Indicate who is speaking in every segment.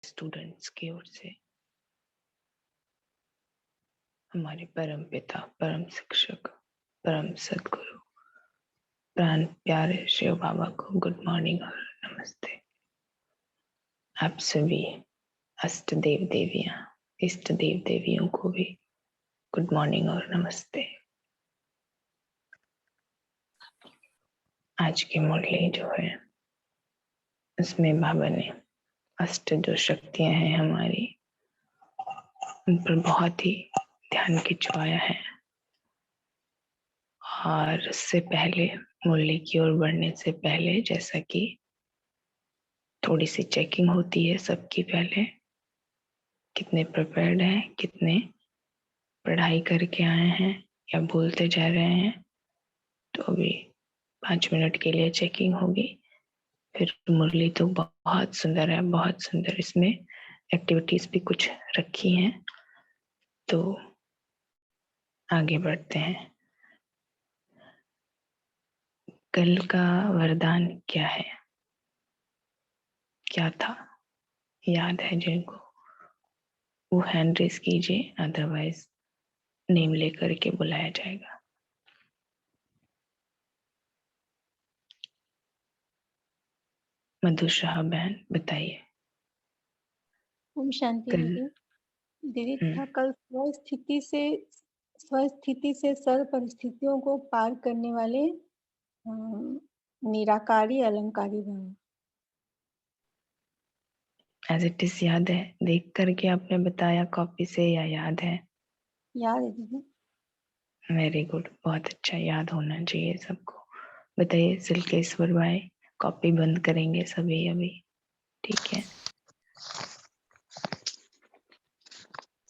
Speaker 1: Students की ओर से हमारे परम पिता, परम शिक्षक, परम सद्गुरु, प्राण प्यारे शिव बाबा को गुड मॉर्निंग और नमस्ते। आप सभी अष्ट देव देवियां, इष्ट देव देवियों को भी गुड मॉर्निंग और नमस्ते। आज की मुरली जो है उसमें बाबा ने अष्ट जो शक्तियां हैं हमारी, उन पर बहुत ही ध्यान खिंचवाया है। और उससे पहले, मुरली की ओर बढ़ने से पहले, जैसा कि थोड़ी सी चेकिंग होती है सबकी, पहले कितने प्रिपेयर्ड हैं, कितने पढ़ाई करके आए हैं या भूलते जा रहे हैं। तो अभी 5 मिनट के लिए चेकिंग होगी। फिर मुरली तो बहुत सुंदर है, बहुत सुंदर। इसमें एक्टिविटीज भी कुछ रखी हैं, तो आगे बढ़ते हैं। कल का वरदान क्या है, क्या था, याद है जिनको वो हैंड रेस कीजिए, अदरवाइज नेम लेकर के बुलाया जाएगा। मधु शाह बहन बताइए।
Speaker 2: ओम शांति
Speaker 1: कल
Speaker 2: दीदी। दीदी था कल स्वस्थिति से सर्व परिस्थितियों को पार करने वाले निराकारी अलंकारी भाव।
Speaker 1: एज इट इज याद है, देख करके आपने बताया कॉपी से, या याद है?
Speaker 2: याद है दीदी।
Speaker 1: वेरी गुड, बहुत अच्छा, याद होना चाहिए सबको। बताइए सिल्केश्वर भाई, कॉपी बंद करेंगे सभी अभी, ठीक है?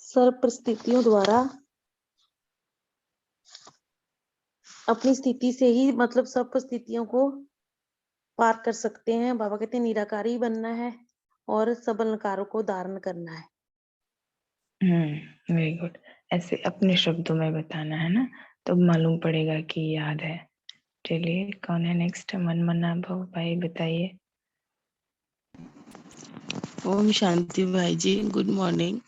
Speaker 3: सर्व परिस्थितियों द्वारा अपनी स्थिति से ही मतलब सब परिस्थितियों को पार कर सकते हैं। बाबा कहते हैं निराकारी बनना है और सब अलंकारों को धारण करना है।
Speaker 1: Very good. ऐसे अपने शब्दों में बताना है ना, तो मालूम पड़ेगा कि याद है। चलिए, कौन है नेक्स्ट? मनमना भाव भाई बताइए।
Speaker 4: ओम शांति भाई जी, गुड मॉर्निंग।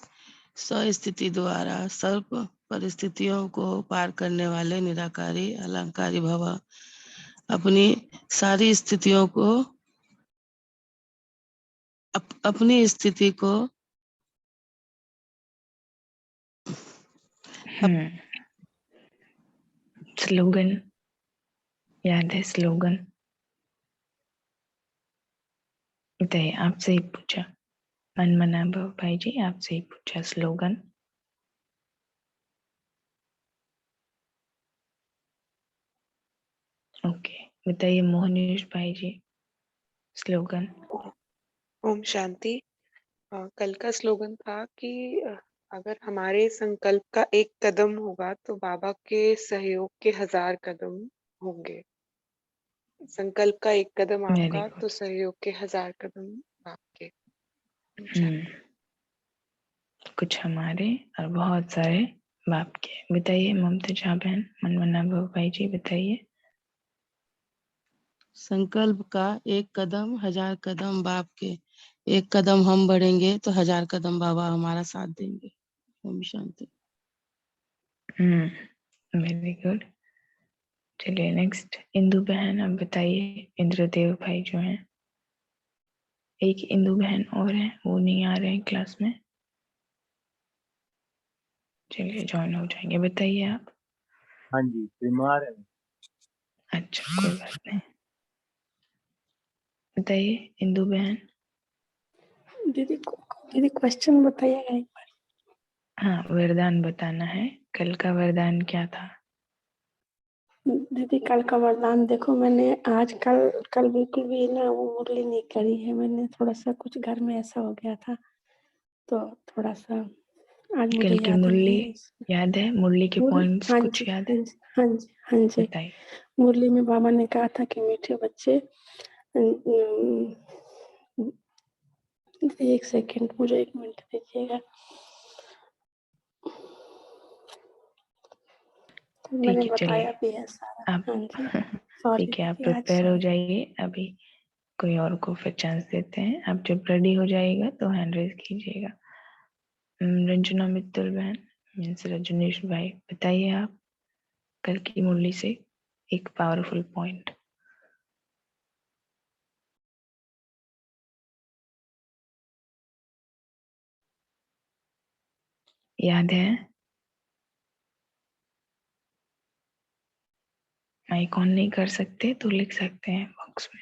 Speaker 4: स्वस्थिति द्वारा सर्व परिस्थितियों को पार करने वाले निराकारी अलंकारी भव। अपनी सारी स्थितियों को अपनी स्थिति को
Speaker 1: स्लोगन याद है? स्लोगन बताइए, आपसे ही पूछा। मनमना भाव भाई जी, आपसे ही पूछा स्लोगन। ओके, बताइए मोहनीश भाई जी, स्लोगन।
Speaker 5: ओम शांति। कल का स्लोगन था कि अगर हमारे संकल्प का एक कदम होगा तो बाबा के सहयोग के 1000 कदम होंगे। संकल्प का एक कदम आपका तो सहयोग के 1000 कदम आपके।
Speaker 1: कुछ हमारे और बहुत सारे बाप के। बताइए ममता बहन, मनमना भाई जी बताइए।
Speaker 4: संकल्प का एक कदम 1000 कदम बाप के। एक कदम हम बढ़ेंगे तो 1000 कदम बाबा हमारा साथ देंगे। ओम शांति।
Speaker 1: Very good. चलिए नेक्स्ट, इंदु बहन, अब बताइए। इंद्रदेव भाई जो हैं, एक इंदु बहन और है, वो नहीं आ रहे हैं क्लास में। चलिए ज्वाइन हो जाएंगे। बताइए आप।
Speaker 6: हाँ जी, बीमार है।
Speaker 1: अच्छा, कोई बात नहीं। बताइए इंदु बहन।
Speaker 7: दीदी क्वेश्चन बताइएगा एक बार।
Speaker 1: हाँ, वरदान बताना है। कल का वरदान क्या था?
Speaker 7: दीदी कल का वरदान देखो, मैंने आज कल बिल्कुल भी ना वो मुरली नहीं करी है। मैंने थोड़ा सा कुछ घर में ऐसा हो गया था, तो थोड़ा सा आज मुझे
Speaker 1: कल की
Speaker 7: याद
Speaker 1: मुरली
Speaker 7: नहीं है।
Speaker 1: याद है? मुरली के पॉइंट्स
Speaker 7: हाँ
Speaker 1: कुछ
Speaker 7: जी,
Speaker 1: याद
Speaker 7: हाँ
Speaker 1: है?
Speaker 7: जी, हाँ जी, हाँ जी।
Speaker 1: बताइए।
Speaker 7: मुरली में बाबा ने कहा था कि मीठे बच्चे, एक सेकंड, मुझे 1 मिनट दीजिएगा। मैंने
Speaker 1: ठीक है,
Speaker 7: बताया
Speaker 1: चलिए
Speaker 7: भी है सारा।
Speaker 1: आप
Speaker 7: हाँ जी, सॉरी
Speaker 1: ठीक है, आप
Speaker 7: दीदी, आज
Speaker 1: प्रिपेयर हो
Speaker 7: सॉरी।
Speaker 1: जाइए। अभी कोई और को फिर चांस देते हैं। आप जब रेडी हो जाएगा तो हैंड रेज कीजिएगा। रंजना मित्तल बहन मीन्स रजनीश भाई, बताइए आप कल की मुरली से एक पावरफुल पॉइंट। याद है? माइक ऑन नहीं कर सकते तो लिख सकते हैं बॉक्स में।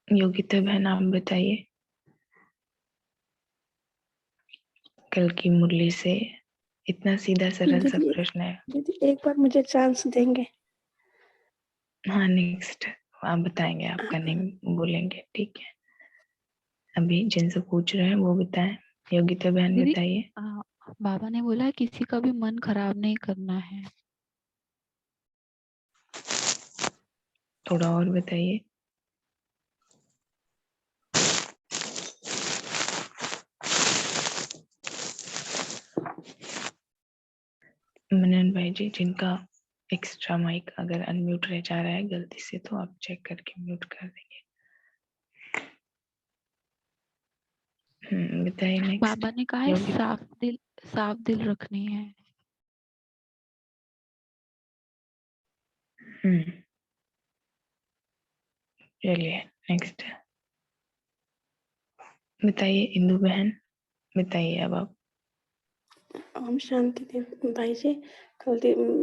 Speaker 1: योगिता बहन आप बताइए कल की मुरली से। इतना सीधा सरल सा
Speaker 7: दीदी
Speaker 1: प्रश्न है।
Speaker 7: दीदी एक बार मुझे चांस देंगे?
Speaker 1: हाँ नेक्स्ट आप बताएंगे, आपका नेम बोलेंगे, ठीक है। अभी जिनसे पूछ रहे हैं वो बताएं। योगिता बहन
Speaker 8: दीदी
Speaker 1: बताइए।
Speaker 8: बाबा ने बोला है किसी का भी मन खराब नहीं करना है।
Speaker 1: थोड़ा और बताइए। मनन भाई जी, जिनका एक्स्ट्रा माइक अगर अनम्यूट रह जा रहा है गलती से तो आप चेक करके म्यूट कर देंगे। बताइए नेक्स्ट।
Speaker 8: बाबा ने कहा है साफ दिल रखनी है।
Speaker 1: चलिए नेक्स्ट बताइए। इंदु बहन बताइए अब आप।
Speaker 7: ओम शांति देव भाई जी। कल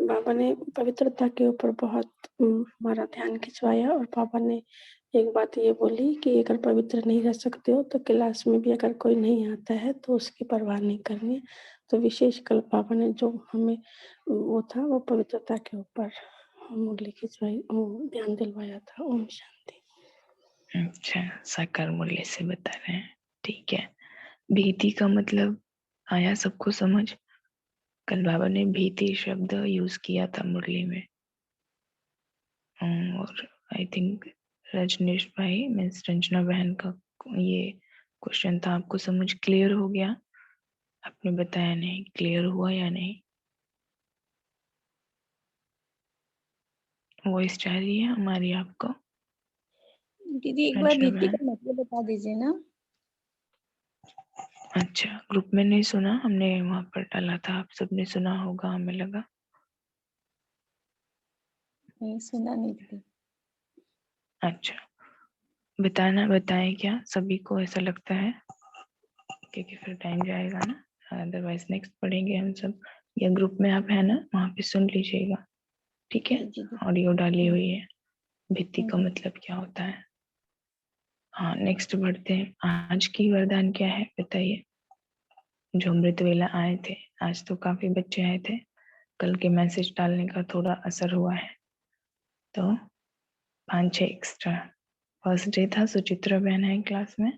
Speaker 7: बाबा ने पवित्रता के ऊपर बहुत हमारा ध्यान खिंचवाया और बाबा ने एक बात ये बोली कि अगर पवित्र नहीं रह सकते हो तो क्लास में भी अगर कोई नहीं आता है तो उसकी परवाह नहीं करनी है। तो विशेष कल बाबा ने जो हमें वो था वो पवित्रता के ऊपर मुरली खिंचवाई, ध्यान दिलवाया था। ओम शांति।
Speaker 1: अच्छा, साकार मूल्य से बता रहे हैं, ठीक है। भीति का मतलब आया सबको समझ? कल बाबा ने भीति शब्द यूज किया था मुरली में। और आई थिंक रजनीश भाई मीन्स रंजना बहन का ये क्वेश्चन था, आपको समझ क्लियर हो गया? आपने बताया नहीं, क्लियर हुआ या नहीं? वॉइस जा रही है हमारी आपको?
Speaker 2: दीदी एक बार
Speaker 1: रंजना
Speaker 2: भीति
Speaker 1: बहन,
Speaker 2: का मतलब बता दीजिए ना।
Speaker 1: अच्छा ग्रुप में नहीं सुना, हमने वहां पर डाला था, आप सबने सुना होगा हमें लगा।
Speaker 2: नहीं सुना नहीं दीदी।
Speaker 1: अच्छा बताएं क्या? सभी को ऐसा लगता है? क्योंकि फिर टाइम जाएगा ना, अदरवाइज नेक्स्ट पढ़ेंगे हम सब। या ग्रुप में आप है ना, वहाँ पे सुन लीजिएगा, ठीक है।
Speaker 2: जी जी दीदी।
Speaker 1: ऑडियो डाली हुई है। भित्ति का
Speaker 2: हम्म।
Speaker 1: मतलब क्या होता है। हाँ नेक्स्ट बढ़ते हैं। आज की वरदान क्या है बताइए। जो अमृत वेला आए थे, आज तो काफी बच्चे आए थे, कल के मैसेज डालने का थोड़ा असर हुआ है तो 5-6 एक्स्ट्रा। फर्स्ट डे था, सुचित्रा बहन है क्लास में,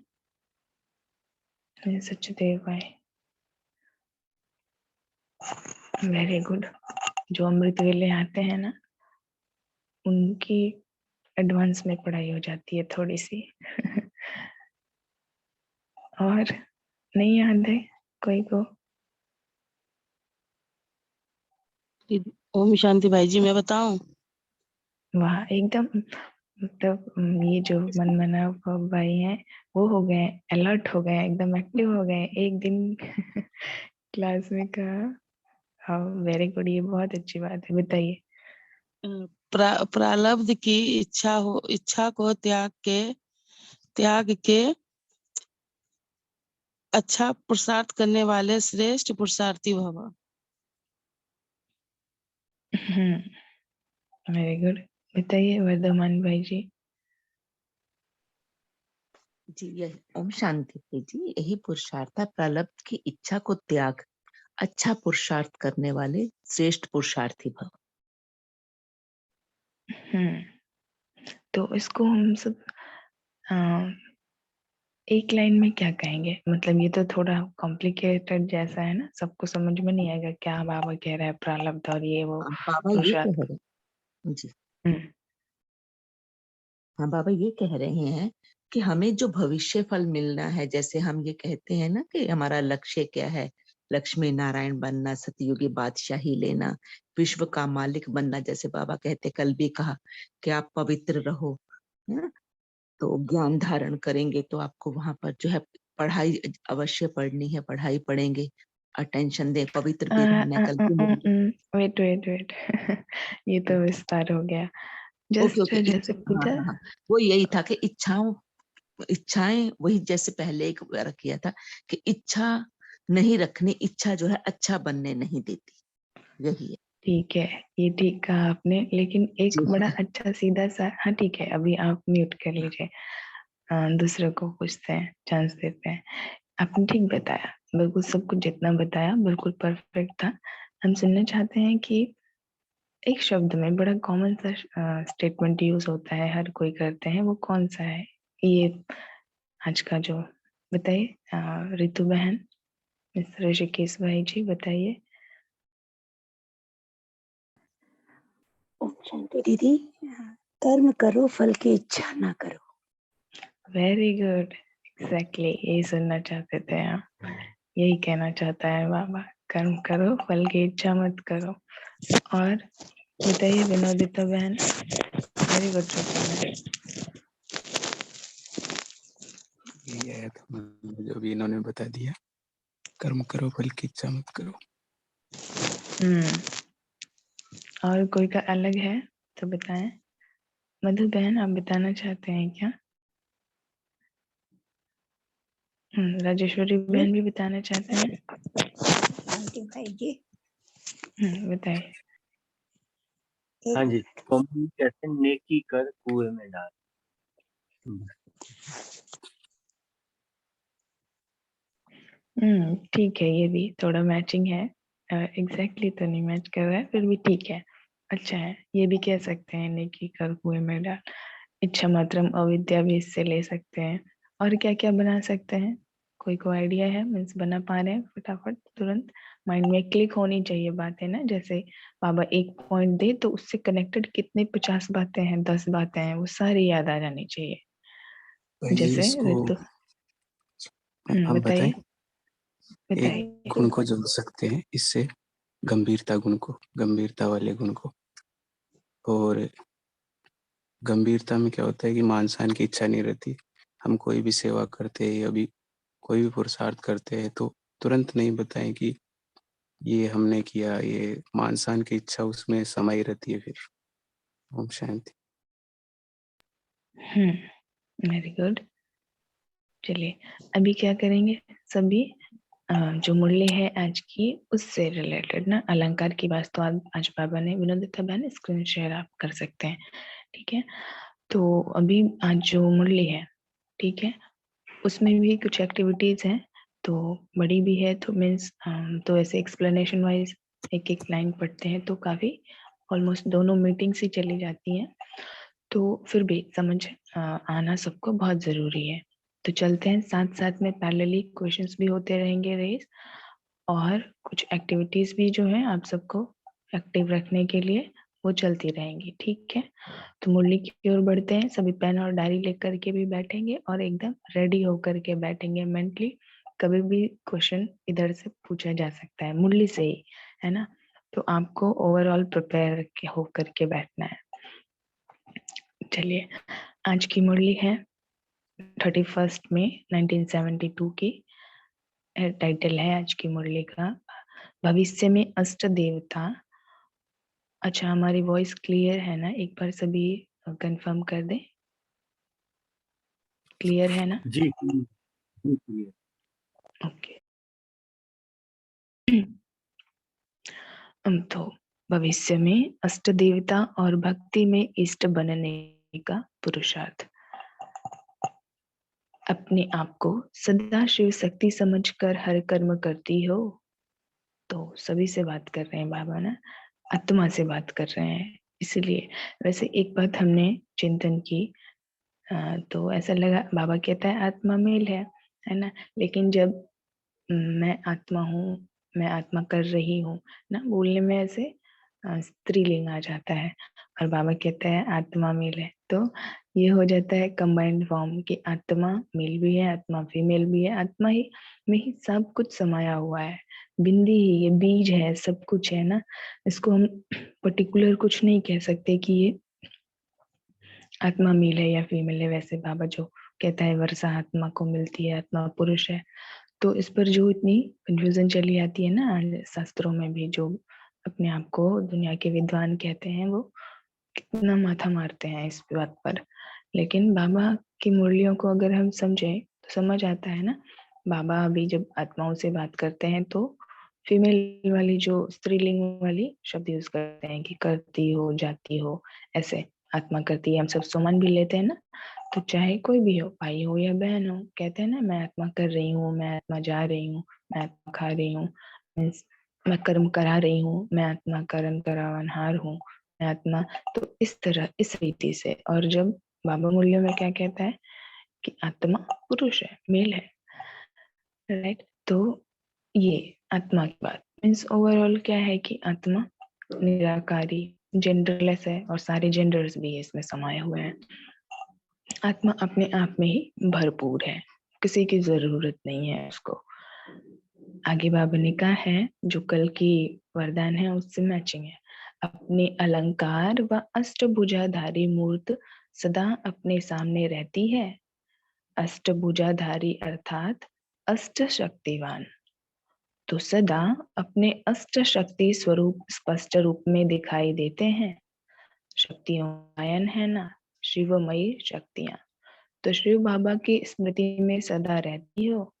Speaker 1: सचदेव भाई, वेरी गुड। जो अमृत वेले आते हैं ना उनकी एडवांस में पढ़ाई हो जाती है थोड़ी सी। और नहीं याद है कोई को?
Speaker 4: ओम शांति भाई जी, मैं बताऊं?
Speaker 1: वाह एकदम, मतलब ये जो मनमना भाई हैं वो हो गए, अलर्ट हो गए, एकदम एक्टिव हो गए एक दिन। क्लास में कहा। हाँ वेरी गुड, ये बहुत अच्छी बात है, बताइए।
Speaker 4: प्रारब्ध की इच्छा को त्याग के अच्छा पुरुषार्थ करने वाले श्रेष्ठ पुरुषार्थी भव।
Speaker 1: वेरी गुड, बताइए वर्धमान भाई जी।
Speaker 9: जी यही ओम शांति भाई जी, यही पुरुषार्थ है। प्रलब्ध की इच्छा को त्याग अच्छा पुरुषार्थ करने वाले श्रेष्ठ पुरुषार्थी भव।
Speaker 1: तो इसको हम सब एक लाइन में क्या कहेंगे? मतलब ये तो थोड़ा कॉम्प्लिकेटेड जैसा है ना, सबको समझ में नहीं आएगा क्या बाबा कह रहा है, प्रारब्ध और ये वो
Speaker 9: बाबा ये
Speaker 1: पुरुषार्थ।
Speaker 9: कह रहे जी,
Speaker 1: हम्म
Speaker 9: हाँ बाबा ये कह रहे हैं कि हमें जो भविष्य फल मिलना है, जैसे हम ये कहते हैं ना कि हमारा लक्ष्य क्या है, लक्ष्मी नारायण बनना, सतयुगी बादशाही लेना, विश्व का मालिक बनना, जैसे बाबा कहते, कल भी कहा कि आप पवित्र रहो, है ना? तो ज्ञान धारण करेंगे तो आपको वहां पर जो है पढ़ाई अवश्य पढ़नी है, पढ़ाई पढ़ेंगे, अटेंशन दे, पवित्र भी रहना है। कल भी
Speaker 1: वेट वेट वेट ये तो विस्तार हो गया।
Speaker 9: ओके
Speaker 1: जस्ट
Speaker 9: ओके,
Speaker 1: जैसे
Speaker 9: हाँ
Speaker 1: पूछा।
Speaker 9: हाँ हाँ, वो यही था कि इच्छाएं वही जैसे पहले एक बार किया था कि इच्छा नहीं रखनी, इच्छा जो है अच्छा बनने नहीं देती, यही है
Speaker 1: ठीक है, ये ठीक कहा आपने, लेकिन एक
Speaker 9: जी।
Speaker 1: बड़ा अच्छा सीधा सा, हाँ ठीक है, अभी आप म्यूट कर लीजिए। दूसरे को पूछते हैं, चांस देते हैं। आपने ठीक बताया, बिल्कुल सब कुछ जितना बताया बिल्कुल परफेक्ट था। हम सुनना चाहते हैं कि एक शब्द में बड़ा कॉमन सा स्टेटमेंट यूज होता है, हर कोई करते हैं, वो कौन सा है? ये आज का जो, बताइए रितु बहन, मिस्टर ऋषिकेश भाई जी बताइए।
Speaker 10: ओम शांति दीदी। कर्म करो, फल की इच्छा ना करो।
Speaker 1: वेरी गुड, एग्जैक्टली यही सुनना चाहते थे आप, यही कहना चाहता है बाबा, कर्म करो फल की इच्छा मत करो। और बताइए विनोदिता बहन। वेरी गुड
Speaker 11: यही आया था जो भी इन्होंने बता दिया, कर्म करो फल की इच्छा मत करो।
Speaker 1: और कोई का अलग है तो बताएं। मधु बहन आप बताना चाहते हैं क्या? राजेश्वरी बहन भी बताना चाहते हैं।
Speaker 10: भाई जी
Speaker 1: बताइए।
Speaker 6: हाँ जी, मम्मी कहते हैं नेकी कर कुएं में डाल।
Speaker 1: ठीक है, ये भी थोड़ा मैचिंग है, एग्जैक्टली तो नहीं मैच कर रहा है, फिर भी ठीक है, अच्छा है। ये भी कह सकते हैं नेकी कर कुएं में डाल। इच्छा मात्रम अविद्या भी इससे ले सकते हैं। और क्या क्या बना सकते हैं? कोई को आइडिया है? मीन्स बना पा रहे हैं फटाफट तुरंत? माइंड में क्लिक होनी चाहिए बातें ना, जैसे बाबा एक पॉइंट दे तो उससे कनेक्टेड कितने 50 बातें हैं, 10 बातें हैं, वो सारी याद आ जानी चाहिए।
Speaker 11: पहले
Speaker 1: जैसे
Speaker 11: इसको
Speaker 1: ऋतु,
Speaker 11: आप बताएं।
Speaker 1: बताइए
Speaker 11: एक
Speaker 1: बताइए।
Speaker 11: गुण को जोड़ सकते हैं इससे, गंभीरता गुण को, गंभीरता वाले गुण को। और गंभीरता में क्या होता है कि मान सम्मान की इच्छा नहीं रहती। हम कोई भी सेवा करते हैं या भी कोई भी पुरुषार्थ करते हैं तो तुरंत नहीं बताएं कि ये हमने किया, ये मान सम्मान की इच्छा उसमें समाई रहती है फिर। ओम शांति।
Speaker 1: Very good. चलिए अभी क्या करेंगे, सभी जो मुरली है आज की उससे रिलेटेड ना, अलंकार की बात तो आज बाबा ने, विनोदिता बहन स्क्रीन शेयर आप कर सकते हैं, ठीक है? तो अभी आज जो मुरली है, ठीक है, उसमें भी कुछ एक्टिविटीज हैं, तो बड़ी भी है तो मीन्स तो ऐसे एक्सप्लेनेशन वाइज एक एक लाइन पढ़ते हैं तो काफी ऑलमोस्ट दोनों मीटिंग्स ही चली जाती हैं, तो फिर भी समझ आना सबको बहुत जरूरी है। तो चलते हैं, साथ साथ में पैरेलली क्वेश्चंस भी होते रहेंगे रेस, और कुछ एक्टिविटीज भी जो है आप सबको एक्टिव रखने के लिए वो चलती रहेंगी, ठीक है? तो मुरली की ओर बढ़ते हैं, सभी पेन और डायरी लेकर के भी बैठेंगे और एकदम रेडी होकर के बैठेंगे मेंटली। कभी भी क्वेश्चन इधर से पूछा जा सकता है मुरली से ही, है ना? तो आपको ओवरऑल प्रिपेयर होकर के बैठना है। चलिए आज की मुरली है 31 मई 1972 की। टाइटल है आज की मुरली का, भविष्य में अष्ट देवता। अच्छा हमारी वॉइस क्लियर है ना? एक बार सभी कंफर्म कर दें, क्लियर है ना?
Speaker 6: जी जी।
Speaker 1: ओके। तो भविष्य में अष्ट देवता और भक्ति में इष्ट बनने का पुरुषार्थ। अपने आप को सदा शिव शक्ति समझकर हर कर्म करती हो, तो सभी से बात कर रहे हैं बाबा ना, आत्मा से बात कर रहे हैं। इसलिए वैसे एक बात हमने चिंतन की, तो ऐसा लगा बाबा कहता है आत्मा मेल है ना? लेकिन जब मैं आत्मा हूँ, मैं आत्मा कर रही हूँ ना, बोलने में ऐसे स्त्रीलिंग आ जाता है, और बाबा कहते हैं आत्मा मेल है, तो ये हो जाता है कंबाइंड फॉर्म कि आत्मा मेल भी है, आत्मा फीमेल भी है, आत्मा ही में ही सब कुछ समाया हुआ है। बिंदी ही, ये बीज है, सब कुछ है ना। इसको हम पर्टिकुलर कुछ नहीं कह सकते कि ये आत्मा मेल है या फीमेल है। वैसे बाबा जो कहता है वर्षा आत्मा को मिलती है, आत्मा पुरुष है। तो इस पर जो इतनी कंफ्यूजन चली आती है ना शास्त्रों में भी, जो अपने आप को दुनिया के विद्वान कहते हैं, वो कितना माथा मारते हैं इस बात पर। लेकिन बाबा की मुरलियों को अगर हम समझे तो समझ आता है ना। बाबा अभी जब आत्माओं से बात करते हैं तो फीमेल वाली, जो स्त्रीलिंग वाली शब्द यूज करते हैं कि करती हो, जाती हो, ऐसे आत्मा करती है। हम सब सुमन भी लेते हैं ना, तो चाहे कोई भी हो, भाई हो या बहन हो, कहते हैं ना मैं आत्मा कर रही हूँ, मैं आत्मा जा रही हूँ, मैं आत्मा खा रही हूँ, मैं कर्म करा रही हूँ, मैं आत्मा कर्म करावनहार हूँ, मैं आत्मा। तो इस तरह, इस रीति से। और जब बाबा मूल्यों में क्या कहता है कि आत्मा पुरुष है, मेल है, राइट। तो ये आत्मा की बात मीन्स ओवरऑल क्या है कि आत्मा निराकारी, जेंडरलेस है, और सारे जेंडर्स भी इसमें समाये हुए हैं। आत्मा अपने आप में ही भरपूर है, किसी की जरूरत नहीं है उसको। आगे बाबा ने कहा है, जो कल की वरदान है उससे मैचिंग है। अपने अलंकार व अष्टभुजाधारी मूर्त सदा अपने सामने रहती है। अष्टभुजाधारी अर्थात अष्ट शक्तिवान, तो सदा अपने अष्ट शक्ति स्वरूप स्पष्ट रूप में दिखाई देते हैं। शक्तियों आयन है ना, शिवमयी शक्तियां। तो शिव बाबा की स्मृति में सदा रहती हो।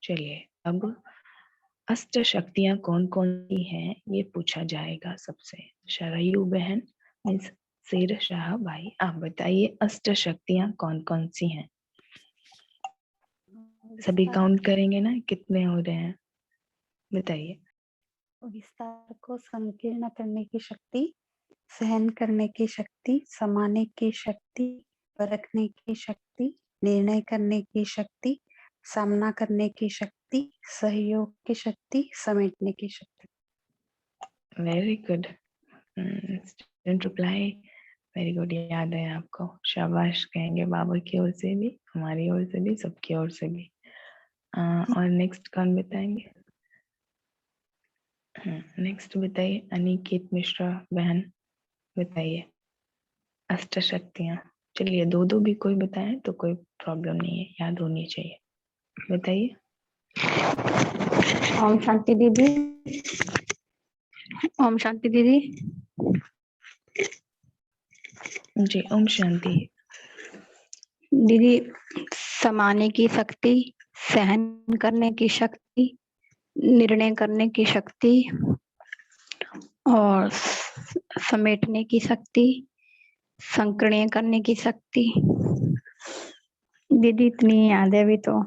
Speaker 1: चलिए अब अष्ट शक्तियां कौन कौन सी हैं ये पूछा जाएगा सबसे। शरयू बहन मीन्स शेर शाह भाई, आप बताइए अष्ट शक्तियां कौन कौन सी हैं। सभी काउंट करेंगे ना, कितने हो रहे हैं बताइए।
Speaker 10: विस्तार को संकीर्ण करने की शक्ति, सहन करने की शक्ति, समाने की शक्ति, परखने की शक्ति, निर्णय करने की शक्ति, सामना करने की शक्ति, सहयोग की शक्ति, समेटने की शक्ति।
Speaker 1: Very good student reply, very good, याद है आपको, शाबाश कहेंगे बाबा की ओर से भी, हमारी ओर से भी, सबकी ओर से भी। और नेक्स्ट कौन बताएंगे? नेक्स्ट बताइए, अनिकेत मिश्रा बहन बताइए अष्ट शक्तियां। चलिए दो दो भी कोई बताए तो कोई प्रॉब्लम नहीं है, याद होनी चाहिए। बताइए।
Speaker 12: ओम शांति दीदी। ओम शांति दीदी।
Speaker 1: जी ओम शांति।
Speaker 12: दीदी, समाने की शक्ति, सहन करने की शक्ति, निर्णय करने की शक्ति और समेटने की शक्ति, संकरणीय करने की शक्ति। दीदी इतनी याद है अभी तो।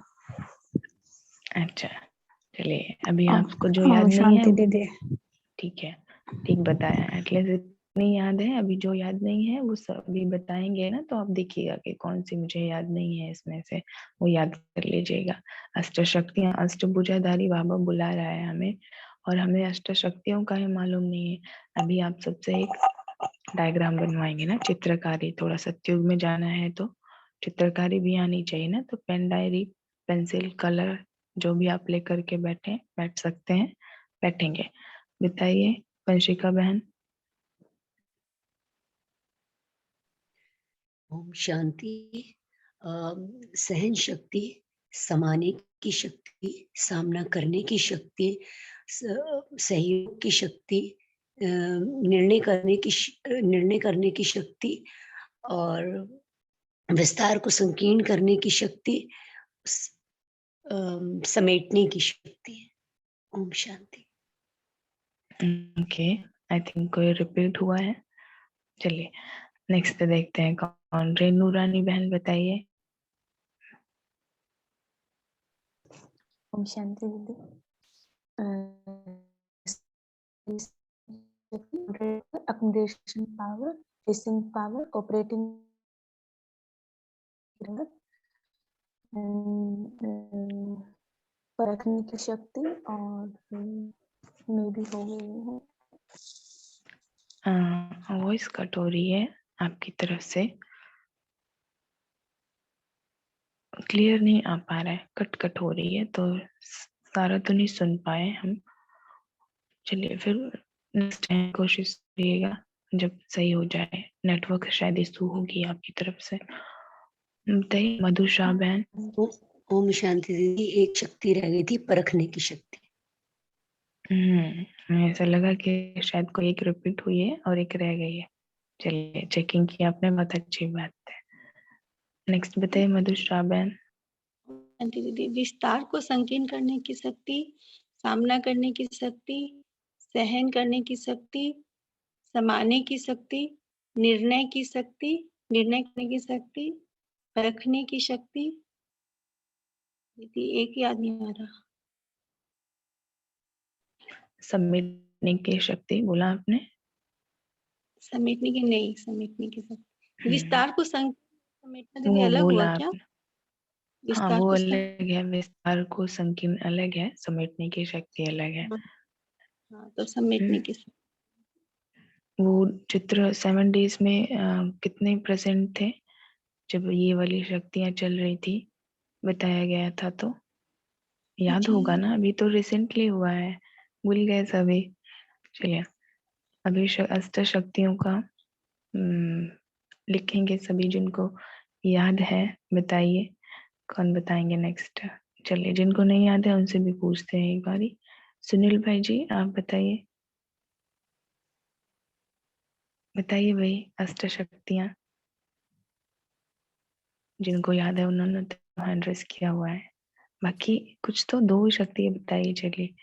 Speaker 1: अच्छा चलिए, अभी आपको जो याद नहीं
Speaker 12: शांति
Speaker 1: है
Speaker 12: दीदी।
Speaker 1: ठीक है, ठीक बताया, एटलीस्ट इतनी याद है। अभी जो याद नहीं है वो सभी बताएंगे ना, तो आप देखिएगा कि कौन सी मुझे याद नहीं है इसमें से, वो याद कर लीजिएगा। अष्ट शक्तियां, अष्टभुजाधारी बाबा बुला रहा है हमें, और हमें अष्ट शक्तियों का ही मालूम नहीं है। अभी आप सबसे एक डायग्राम बनवाएंगे ना, चित्रकारी, थोड़ा सत्युग में जाना है तो चित्रकारी भी आनी चाहिए ना। तो पेन, डायरी, पेंसिल, कलर जो भी आप लेकर के बैठ सकते हैं, बैठेंगे। बताइए वंशिका बहन।
Speaker 13: ओम शांति। सहन शक्ति, समाने की शक्ति, सामना करने की शक्ति, सहयोग की शक्ति, निर्णय करने की शक्ति और विस्तार को संकीर्ण करने की शक्ति, समेटने की शक्ति। Om Shanti.
Speaker 1: Okay, I think कोई रिपीट हुआ है। चलिए नेक्स्ट देखते हैं कौन। रेनू रानी बहन बताइए।
Speaker 14: ओम शांति दीदी। accommodation power, facing power, operating परखने की शक्ति और में भी हो गई है।
Speaker 1: वॉइस कट हो रही है आपकी तरफ से, क्लियर नहीं आ पा रहा है, कट कट हो रही है, तो सारा तो नहीं सुन पाए हम। चलिए फिर नेक्स्ट टाइम कोशिश करिएगा जब सही हो जाए। नेटवर्क शायद इशू होगी आपकी तरफ से। बताइए मधुषा बहन।
Speaker 13: ओम शांति दीदी, एक शक्ति रह गई थी, परखने की शक्ति।
Speaker 1: ऐसा लगा कि शायद कोई एक रिपीट हुई है और एक रह गई है। चलिए चेकिंग की आपने, बहुत अच्छी बात है। नेक्स्ट बताइए मधुश्रा बहन।
Speaker 15: शांति दीदी, विस्तार को संकीर्ण करने की शक्ति, सामना करने की शक्ति, सहन करने की शक्ति, समाने की शक्ति, निर्णय की शक्ति, निर्णय करने की शक्ति, परखने की शक्ति। दीदी एक याद नहीं आ रहा।
Speaker 1: समेटने की शक्ति बोला आपने?
Speaker 15: समेटने की नहीं, समेटने की शक्ति। विस्तार को समेटना दीदी
Speaker 1: वो
Speaker 15: अलग हुआ
Speaker 1: बोला
Speaker 15: क्या?
Speaker 1: आपने। हाँ
Speaker 15: विस्तार
Speaker 1: वो
Speaker 15: को
Speaker 1: अलग है, विस्तार को संकीर्ण अलग है, समेटने की शक्ति अलग है।
Speaker 15: हाँ, तो समेटने की शक्ति।
Speaker 1: वो चित्र 7 days में कितने % थे जब ये वाली शक्तियां चल रही थी, बताया गया था? तो याद होगा ना, अभी तो रिसेंटली हुआ है, भूल गए सभी। चलिए अभी अष्ट शक्तियों का लिखेंगे सभी, जिनको याद है बताइए। कौन बताएंगे नेक्स्ट? चलिए जिनको नहीं याद है उनसे भी पूछते हैं एक बारी। सुनील भाई जी आप बताइए, बताइए भाई अष्ट शक्तियां। जिनको याद है उन्होंने तो हैंड रेस किया हुआ है, बाकी कुछ तो 2 शक्तियां बताइए। चलिए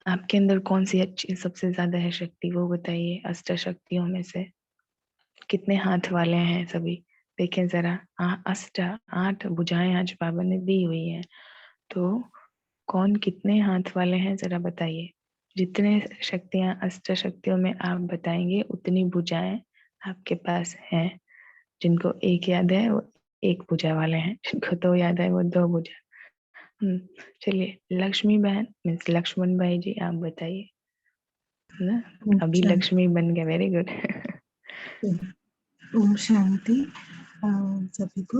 Speaker 1: आपके अंदर कौन सी अच्छी सबसे ज्यादा है शक्ति, वो बताइए। अष्ट शक्तियों में से कितने हाथ वाले हैं सभी? देखें जरा, अष्ट 8 भुजाएं आज बाबा ने दी हुई है, तो कौन कितने हाथ वाले हैं जरा बताइए। जितने शक्तियां अष्ट शक्तियों में आप बताएंगे उतनी भुजाएं आपके पास हैं। जिनको एक याद है वो एक भुजा वाले हैं, जिनको 2 याद है वो 2 भुजा। चलिए लक्ष्मी बहन मीन्स लक्ष्मण भाई जी आप बताइए ना। अभी
Speaker 16: शांति।
Speaker 1: लक्ष्मी बन गए, वेरी गुड।
Speaker 16: ओम शांति सभी को।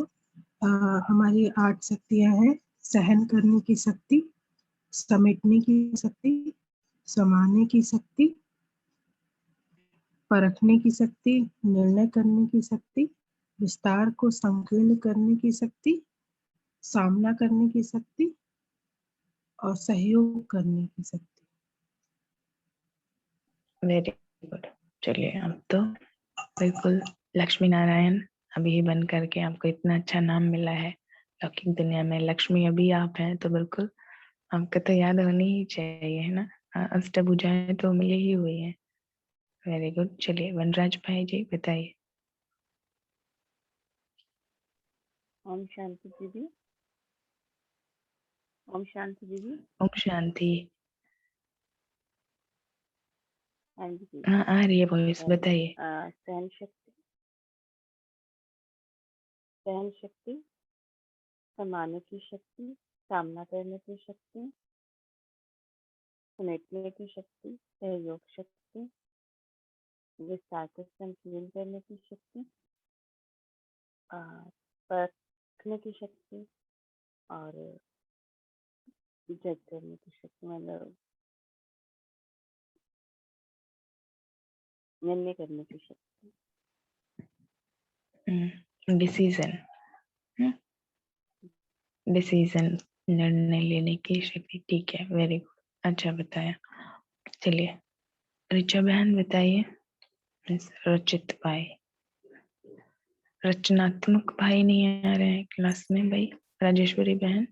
Speaker 16: हमारी 8 शक्तियां हैं। सहन करने की शक्ति, समेटने की शक्ति, समाने की शक्ति, परखने की शक्ति, निर्णय करने की शक्ति, विस्तार को संकीर्ण करने की शक्ति, सामना करने की शक्ति और सहयोग करने की शक्ति।
Speaker 1: Very good. चलिए अब तो बिल्कुल लक्ष्मी नारायण अभी ही बन करके आपको इतना अच्छा नाम मिला है लौकिक दुनिया में। लक्ष्मी अभी आप हैं तो बिल्कुल आपका तो याद होनी ही चाहिए, है ना। अष्टभुजाएं तो मिली ही हुई है। Very good. चलिए वनराज भाई जी बताइए।
Speaker 17: ओम शांति दीदी। ओम शांति दीदी।
Speaker 1: ओम शांति।
Speaker 17: हाँ जी।
Speaker 1: हाँ आ रही है वॉइस, बताइए।
Speaker 17: सहन शक्ति, सहन शक्ति, समाने की शक्ति, सामना करने की शक्ति, समेटने की शक्ति, सहयोग शक्ति, विस्तार को संकीर्ण करने की शक्ति, परखने की शक्ति और जज करने की शक्ति, मतलब निर्णय करने की शक्ति।
Speaker 1: डिसीजन, डिसीजन निर्णय लेने की शक्ति, ठीक है, वेरी गुड, अच्छा बताया। चलिए ऋचा बहन बताइए। रचित भाई, रचनात्मक भाई नहीं आ रहे हैं क्लास में भाई। राजेश्वरी बहन।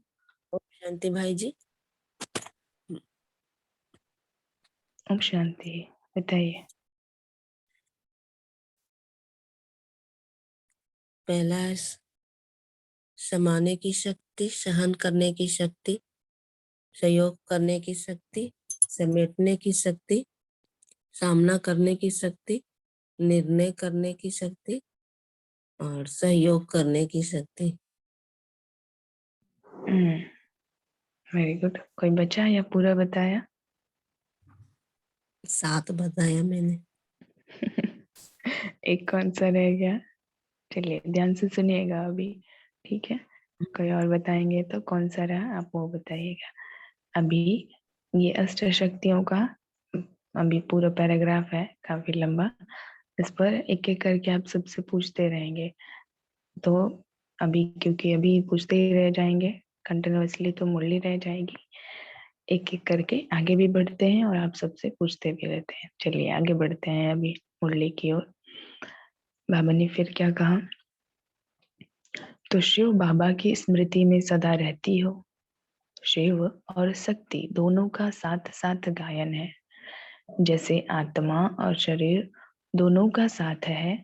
Speaker 18: ओम शांति भाई जी।
Speaker 1: ओम शांति बताइए।
Speaker 18: पहला है समाने की शक्ति, सहन करने की शक्ति, सहयोग करने की शक्ति, समेटने की शक्ति, सामना करने की शक्ति, निर्णय करने की शक्ति और सहयोग करने की शक्ति।
Speaker 1: Very good. कोई बचा या पूरा बताया?
Speaker 18: 7 बताया मैंने।
Speaker 1: एक कौन सा रह गया? चलिए ध्यान से सुनिएगा अभी, ठीक है। कोई और बताएंगे तो कौन सा रहा, आप वो बताइएगा। अभी ये अष्ट शक्तियों का अभी पूरा पैराग्राफ है, काफी लंबा। इस पर एक एक करके आप सबसे पूछते रहेंगे। तो अभी क्योंकि अभी पूछते ही रह जाएंगे कंटिन्यूअसली तो मुरली रह जाएगी। एक एक करके आगे भी बढ़ते हैं और आप सबसे पूछते भी रहते हैं। चलिए आगे बढ़ते हैं अभी मुरली की ओर। बाबा ने फिर क्या कहा, तो शिव बाबा की स्मृति में सदा रहती हो। शिव और शक्ति दोनों का साथ साथ गायन है। जैसे आत्मा और शरीर दोनों का साथ है।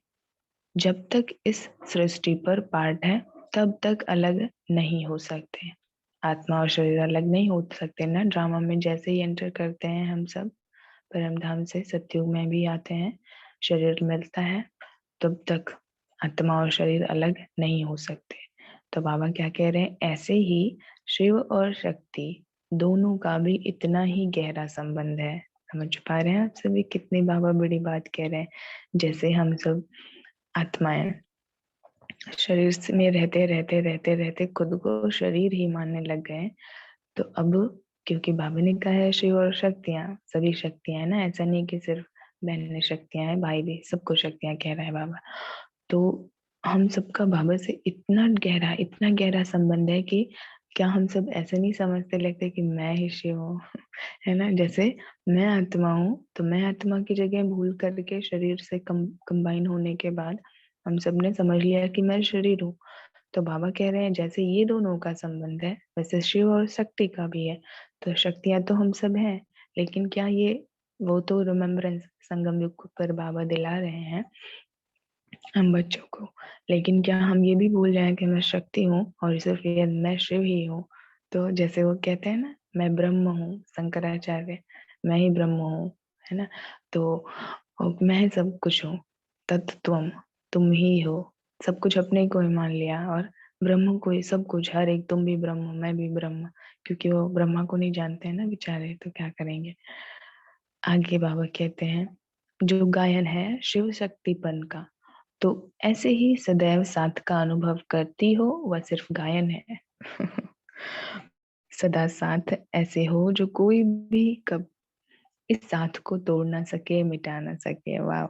Speaker 1: जब तक इस सृष्टि पर पार्ट है तब तक अलग नहीं हो सकते। आत्मा और शरीर अलग नहीं हो सकते ना। ड्रामा में जैसे ही एंटर करते हैं हम सब परम धाम से सतयुग में भी आते हैं, शरीर मिलता है, तब तक आत्मा और शरीर अलग नहीं हो सकते। तो बाबा क्या कह रहे हैं, ऐसे ही शिव और शक्ति दोनों का भी इतना ही गहरा संबंध है। समझ पा रहे हैं आप सभी कितनी बाबा बड़ी बात कह रहे हैं। जैसे हम सब आत्माएं शरीर में रहते रहते रहते रहते खुद को शरीर ही मानने लग गए। तो अब क्योंकि बाबा ने कहा है शिव और शक्तियां, सभी शक्तियां है ना, ऐसा नहीं कि सिर्फ बहन शक्तियां हैं, भाई भी, सबको शक्तियां कह रहा है बाबा। तो हम सबका बाबा से इतना गहरा संबंध है कि क्या हम सब ऐसे नहीं समझते लगते कि मैं ही शिव हूँ है ना। जैसे मैं आत्मा हूँ तो मैं आत्मा की जगह भूल करके शरीर से कंबाइन होने के बाद हम सब ने समझ लिया कि मैं शरीर हूँ। तो बाबा कह रहे हैं जैसे ये दोनों का संबंध है वैसे शिव और शक्ति का भी है। तो शक्तियां तो हम सब हैं, लेकिन क्या ये वो तो रिमेम्बरेंस संगम युग पर बाबा दिला रहे हैं हम बच्चों को, लेकिन क्या हम ये भी भूल जाएं कि मैं शक्ति हूँ और सिर्फ ये मैं शिव ही हूँ। तो जैसे वो कहते हैं ना, मैं ब्रह्म हूँ, शंकराचार्य, मैं ही ब्रह्म हूँ, है ना। तो मैं सब कुछ हूँ, तत्त्वम, तुम ही हो। सब कुछ अपने को ही मान लिया और ब्रह्म को ही सब कुछ, हर एक, तुम भी ब्रह्म मैं भी ब्रह्म, क्योंकि वो ब्रह्मा को नहीं जानते हैं ना बेचारे, तो क्या करेंगे। आगे बाबा कहते हैं जो गायन है शिव शक्तिपन का, तो ऐसे ही सदैव साथ का अनुभव करती हो वह सिर्फ गायन है सदा साथ ऐसे हो जो कोई भी कब इस साथ को तोड़ ना सके, मिटा ना सके। वाह,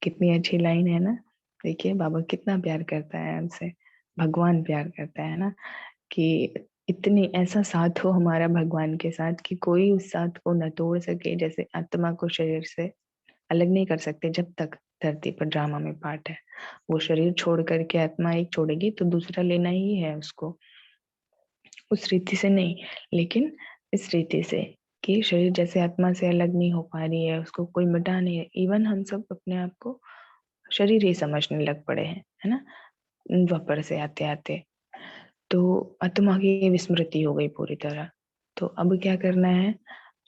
Speaker 1: कितनी अच्छी लाइन है ना। देखिए बाबा कितना प्यार करता है हमसे, भगवान प्यार करता है ना, कि इतनी ऐसा साथ हो हमारा भगवान के साथ कि कोई उस साथ को न तोड़ सके। जैसे आत्मा को शरीर से अलग नहीं कर सकते जब तक धरती पर ड्रामा में पार्ट है। वो शरीर छोड़ करके आत्मा एक छोड़ेगी तो दूसरा लेना ही है उसको, उस रीति से नहीं, लेकिन इस रीति से कि शरीर जैसे आत्मा से अलग नहीं हो पा रही है, उसको कोई मिटा नहीं है। इवन हम सब अपने आप को शरीर ही समझने लग पड़े हैं, है ना, द्वापर से आते आते। तो आत्मा की विस्मृति हो गई पूरी तरह। तो अब क्या करना है,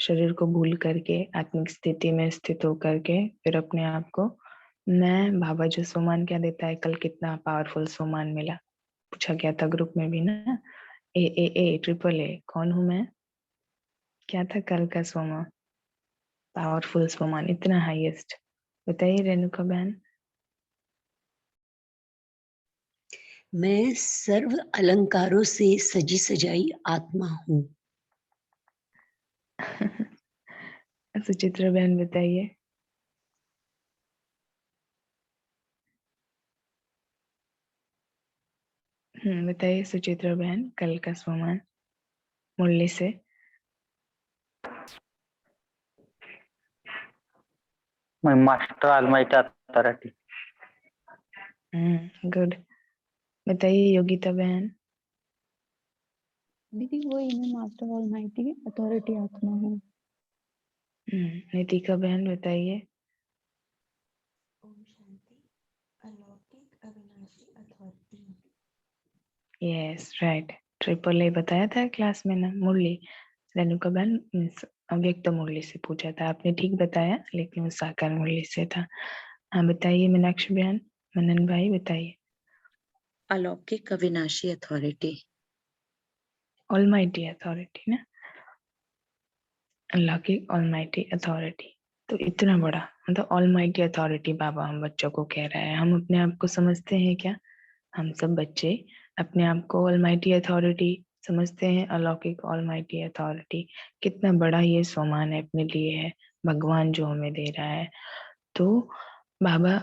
Speaker 1: शरीर को भूल करके आत्मिक स्थिति में स्थित होकर के फिर अपने आप को मैं, बाबा जो सोमान क्या देता है, कल कितना पावरफुल सोमान मिला, पूछा गया था ग्रुप में भी ना, ए ट्रिपल ए, कौन हूं मैं, क्या था कल का सोमा, पावरफुल सोमान, इतना हाईएस्ट। बताइए रेणुका बहन।
Speaker 13: मैं सर्व अलंकारों से सजी सजाई आत्मा हूँ।
Speaker 1: सुचित्रा बहन बताइए। बताइए सुचित्रा बहन, कल का सोमान मुरली से।
Speaker 6: My master almighty authority.
Speaker 1: Good. बताइए योगिता बहन।
Speaker 8: दीदी वही मैं मास्टर ऑलमाइटी अथॉरिटी आत्मा हूँ।
Speaker 1: नितिका बहन बताइए।
Speaker 9: ओम शांति, अलौकिक अविनाशी authority.
Speaker 1: Yes right, triple A बताया था क्लास में ना मुरली। रेणुका बहन अव्यक्त मुरली से पूछा था, आपने ठीक बताया, लेकिन वो साकार मुरली से था। हाँ बताइए मीनाक्षी बहन, मनन भाई बताइए।
Speaker 9: अलौकिक अविनाशी अथॉरिटी।
Speaker 1: ऑलमाइटी अथॉरिटी ना, अलौकिक ऑलमाइटी अथॉरिटी। तो इतना बड़ा मतलब ऑलमाइटी अथॉरिटी बाबा हम बच्चों को कह रहा है। हम अपने आप को समझते हैं क्या, हम सब बच्चे अपने आप को ऑलमाइटी अथॉरिटी समझते हैं, अलौकिक ऑलमाइटी अथॉरिटी। कितना बड़ा ये सम्मान है अपने लिए है, भगवान जो हमें दे रहा है। तो बाबा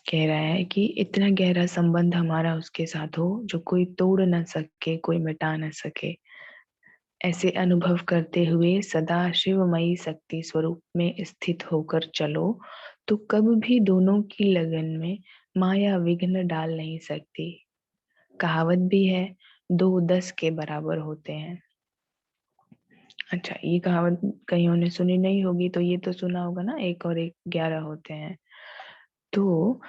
Speaker 1: कह रहा है कि इतना गहरा संबंध हमारा उसके साथ हो जो कोई तोड़ न सके, कोई मिटा न सके। ऐसे अनुभव करते हुए सदा शिवमयी शक्ति स्वरूप में स्थित होकर चलो, तो कब भी दोनों की लगन में माया विघ्न डाल नहीं सकती। कहावत भी है, 2 10 के बराबर होते हैं। अच्छा, ये कहावत कईयों ने सुनी नहीं होगी, तो ये तो सुना होगा ना, 1 और 1 11 होते हैं। तो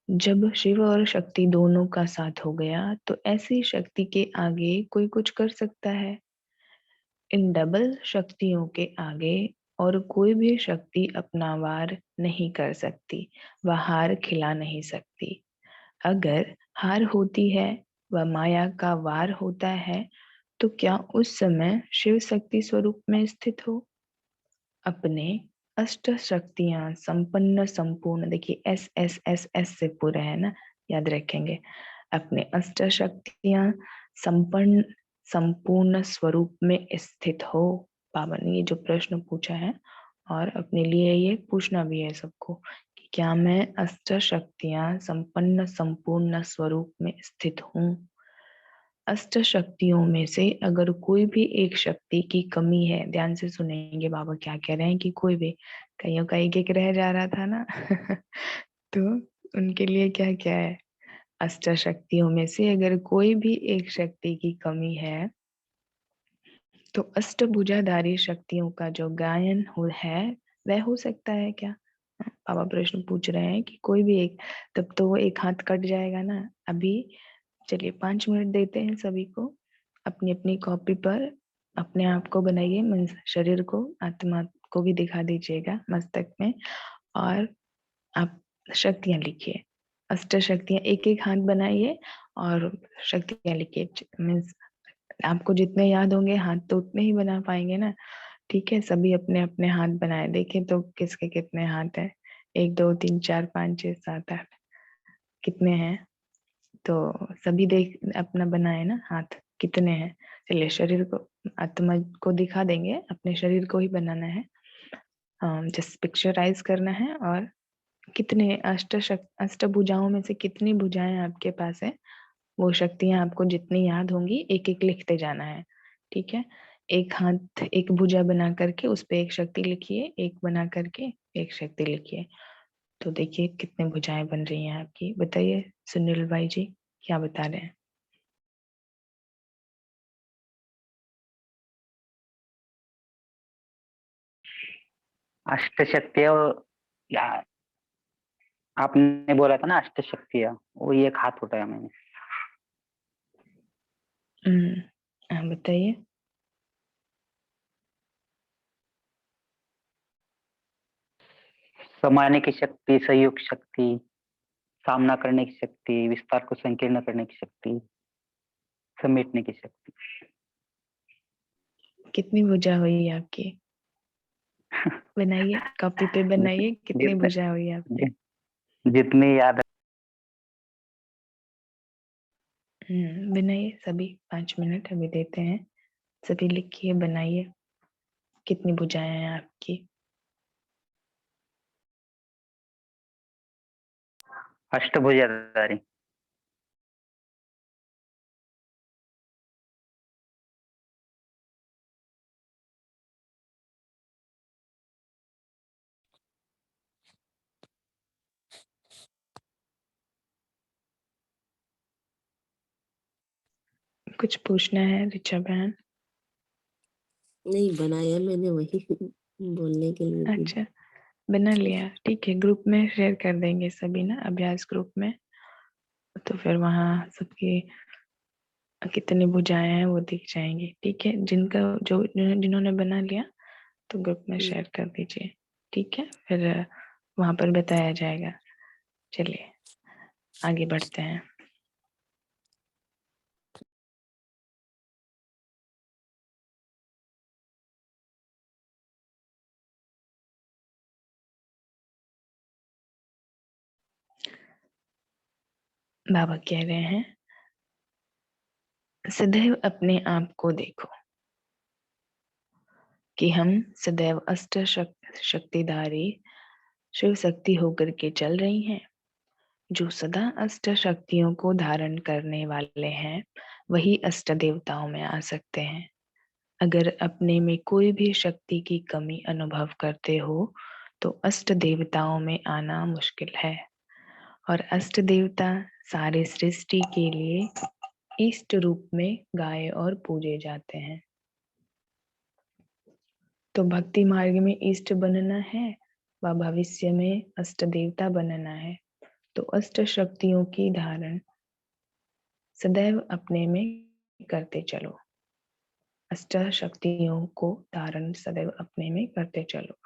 Speaker 1: जब शिव और शक्ति दोनों का साथ हो गया, तो ऐसी शक्ति के आगे कोई कुछ कर सकता है? इन डबल शक्तियों के आगे और कोई भी शक्ति अपना वार नहीं कर सकती, वह हार खिला नहीं सकती। अगर हार होती है व माया का वार होता है, तो क्या उस समय शिव शक्ति स्वरूप में स्थित हो? अपने अष्ट शक्तियां संपन्न संपूर्ण, देखिए एस एस एस एस से पूरा है ना, याद रखेंगे। अपने अष्ट शक्तियां संपन्न संपूर्ण स्वरूप में स्थित हो। बाबा ने ये जो प्रश्न पूछा है, और अपने लिए ये पूछना भी है सबको कि क्या मैं अष्ट शक्तियां संपन्न संपूर्ण स्वरूप में स्थित हूँ? अष्ट शक्तियों में से अगर कोई भी एक शक्ति की कमी है, ध्यान से सुनेंगे बाबा क्या कह रहे हैं कि कोई भी, कईयों का एक एक रह जा रहा था ना तो उनके लिए क्या क्या है? अष्ट शक्तियों में से अगर कोई भी एक शक्ति की कमी है, तो अष्टभुजाधारी शक्तियों का जो गायन है वह हो सकता है क्या? बाबा प्रश्न पूछ रहे हैं कि कोई भी एक, तब तो वो एक हाथ कट जाएगा ना। अभी चलिए 5 मिनट देते हैं सभी को, अपनी अपनी कॉपी पर अपने आप को बनाइए, मीन्स शरीर को, आत्मा को भी दिखा दीजिएगा मस्तक में, और आप शक्तियां लिखिए, अष्ट शक्तियां, एक एक हाथ बनाइए और शक्तियां लिखिए। मीन्स आपको जितने याद होंगे हाथ तो उतने ही बना पाएंगे ना। ठीक है, सभी अपने अपने हाथ बनाए, देखें तो किसके कितने हाथ है। 1 2 3 4 5 6 7 8 कितने हैं? तो सभी देख अपना बनाए ना हाथ कितने हैं। चलिए शरीर को, आत्मा को दिखा देंगे, अपने शरीर को ही बनाना है, जस्ट पिक्चराइज करना है। और कितने अष्ट भुजाओं में से कितनी भुजाएं आपके पास है, वो शक्तियां आपको जितनी याद होंगी एक एक लिखते जाना है। ठीक है, एक हाथ एक भुजा बना करके उस पे एक शक्ति लिखिए, एक बना करके एक शक्ति लिखिए। तो देखिए कितने भुजाएं बन रही हैं आपकी, बताइए सुनील भाई जी क्या बता रहे हैं?
Speaker 19: अष्ट शक्तियाँ, या आपने बोला था ना अष्ट शक्तियाँ, वो ये एक हाथ उठाया मैंने।
Speaker 1: बताइए।
Speaker 19: समाने की शक्ति, संयोग शक्ति, सामना करने की शक्ति, विस्तार को संकीर्ण करने की शक्ति, समेटने की शक्ति।
Speaker 1: कितनी भुजा हुई आपकी? बनाइए, कॉपी पे बनाइए, कितनी भुजा हुई आपकी?
Speaker 19: जितनी याद
Speaker 1: बनाइए सभी, 5 मिनट अभी देते हैं, सभी लिखिए बनाइए कितनी भुजाएं हैं आपकी।
Speaker 19: अष्टभुजाधारी।
Speaker 1: कुछ पूछना है ऋचा बहन?
Speaker 18: नहीं, बनाया मैंने वही बोलने के लिए।
Speaker 1: अच्छा, बना लिया, ठीक है, ग्रुप में शेयर कर देंगे सभी ना, अभ्यास ग्रुप में, तो फिर वहाँ सबकी कितनी भुजाएं हैं वो दिख जाएंगी। ठीक है, जिनका जो जिन्होंने बना लिया तो ग्रुप में शेयर कर दीजिए। ठीक है, फिर वहां पर बताया जाएगा। चलिए आगे बढ़ते हैं। बाबा कह रहे हैं सदैव अपने आप को देखो कि हम सदैव अष्ट शक्तिधारी शिव शक्ति होकर के चल रही हैं। जो सदा अष्ट शक्तियों को धारण करने वाले हैं वही अष्ट देवताओं में आ सकते हैं। अगर अपने में कोई भी शक्ति की कमी अनुभव करते हो तो अष्ट देवताओं में आना मुश्किल है। और अष्ट देवता सारे सृष्टि के लिए इष्ट रूप में गाए और पूजे जाते हैं। तो भक्ति मार्ग में इष्ट बनना है व भविष्य में अष्ट देवता बनना है तो अष्ट शक्तियों की धारण सदैव अपने में करते चलो। अष्ट शक्तियों को धारण सदैव अपने में करते चलो।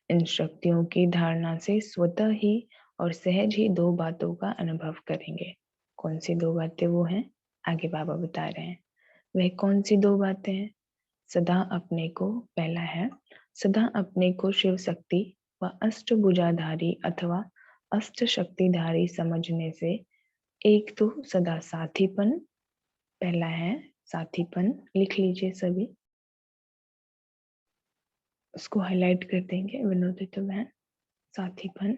Speaker 1: इन शक्तियों की धारणा से स्वतः ही और सहज ही दो बातों का अनुभव करेंगे। कौन सी दो बातें वो हैं, आगे बाबा बता रहे हैं। वह कौन सी दो बातें हैं? सदा अपने को, पहला है सदा अपने को शिव शक्ति व अष्टभुजाधारी अथवा अष्ट शक्तिधारी समझने से एक तो सदा साथीपन, पहला है साथीपन, लिख लीजिए सभी, उसको हाईलाइट कर देंगे विनोदित बहन, साथीपन।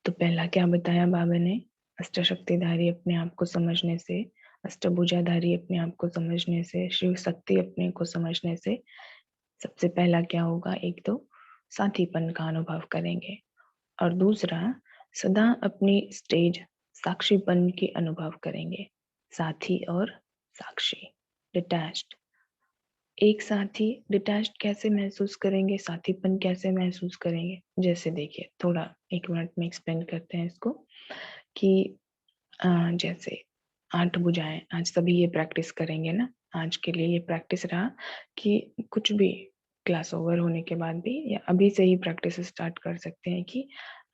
Speaker 1: तो पहला क्या बताया बाबा ने? अष्टशक्तिधारी अपने आप को समझने से, अष्टभुजाधारी अपने आप को समझने से, शिव शक्ति अपने को समझने से सबसे पहला क्या होगा? एक तो साथीपन का अनुभव करेंगे और दूसरा सदा अपनी स्टेज साक्षीपन की अनुभव करेंगे। साथी और साक्षी, डिटैच्ड। एक साथी डिटैच्ड कैसे महसूस करेंगे, साथीपन कैसे महसूस करेंगे? जैसे देखिए, थोड़ा एक मिनट में एक्सप्लेन करते हैं इसको कि जैसे 8 भुजाएं, आज सभी ये प्रैक्टिस करेंगे ना। आज के लिए ये प्रैक्टिस रहा कि कुछ भी क्लास ओवर होने के बाद भी या अभी से ही प्रैक्टिस स्टार्ट कर सकते हैं कि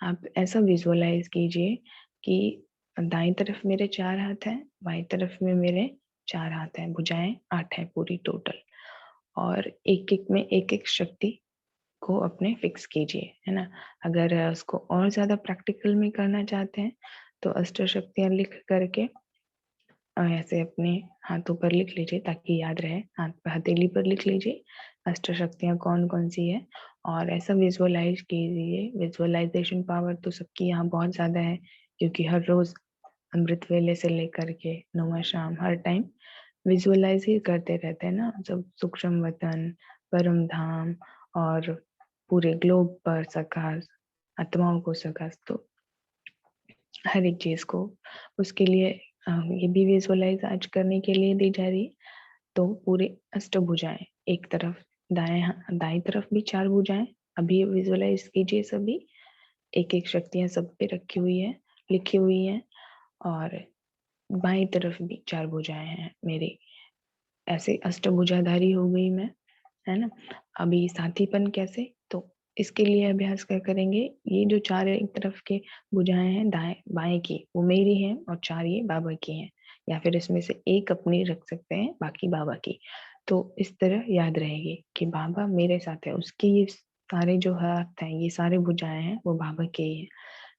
Speaker 1: आप ऐसा विजुअलाइज कीजिए कि दाईं तरफ मेरे 4 हाथ हैं, बाईं तरफ में मेरे 4 हाथ हैं, भुजाएं 8 हैं पूरी टोटल। और एक-एक में एक-एक शक्ति को अपने फिक्स कीजिए, है ना। अगर उसको और ज्यादा प्रैक्टिकल में करना चाहते हैं तो अष्ट शक्तियां लिख करके ऐसे अपने हाथों पर लिख लीजिए ताकि याद रहे। हाथ पर हथेली पर लिख लीजिए अष्ट शक्तियां कौन कौन सी है और ऐसा विजुअलाइज कीजिए। विजुअलाइजेशन पावर तो सबकी यहाँ बहुत ज्यादा है क्योंकि हर रोज अमृत वेले से लेकर के नौवा शाम हर टाइम विजुअलाइज ही करते रहते हैं ना सब। सूक्ष्म वतन, परम धाम और पूरे ग्लोब पर सकाश, आत्माओं को सकाश, तो हर एक चीज को उसके लिए ये भी विजुअलाइज आज करने के लिए दी जा रही है। तो पूरे अष्टभुजाएं, एक तरफ दाएं तरफ भी 4 भुजाएं, अभी विजुअलाइज कीजिए सभी। एक एक शक्तियां सब पे रखी हुई है, लिखी हुई है और बाएं तरफ भी 4 भुजाएं हैं मेरी। ऐसे अष्टभुजाधारी हो गई मैं, है ना। अभी साथीपन कैसे? तो इसके लिए अभ्यास क्या करेंगे? ये जो 4 एक तरफ के भुजाएं हैं दाएं बाएं की, वो मेरी हैं और 4 ये बाबा की हैं, या फिर इसमें से एक अपनी रख सकते हैं, बाकी बाबा की। तो इस तरह याद रहेगी कि बाबा मेरे साथ है, उसके ये सारे जो हाथ हैं, ये सारे भुजाएं हैं वो बाबा के ही हैं।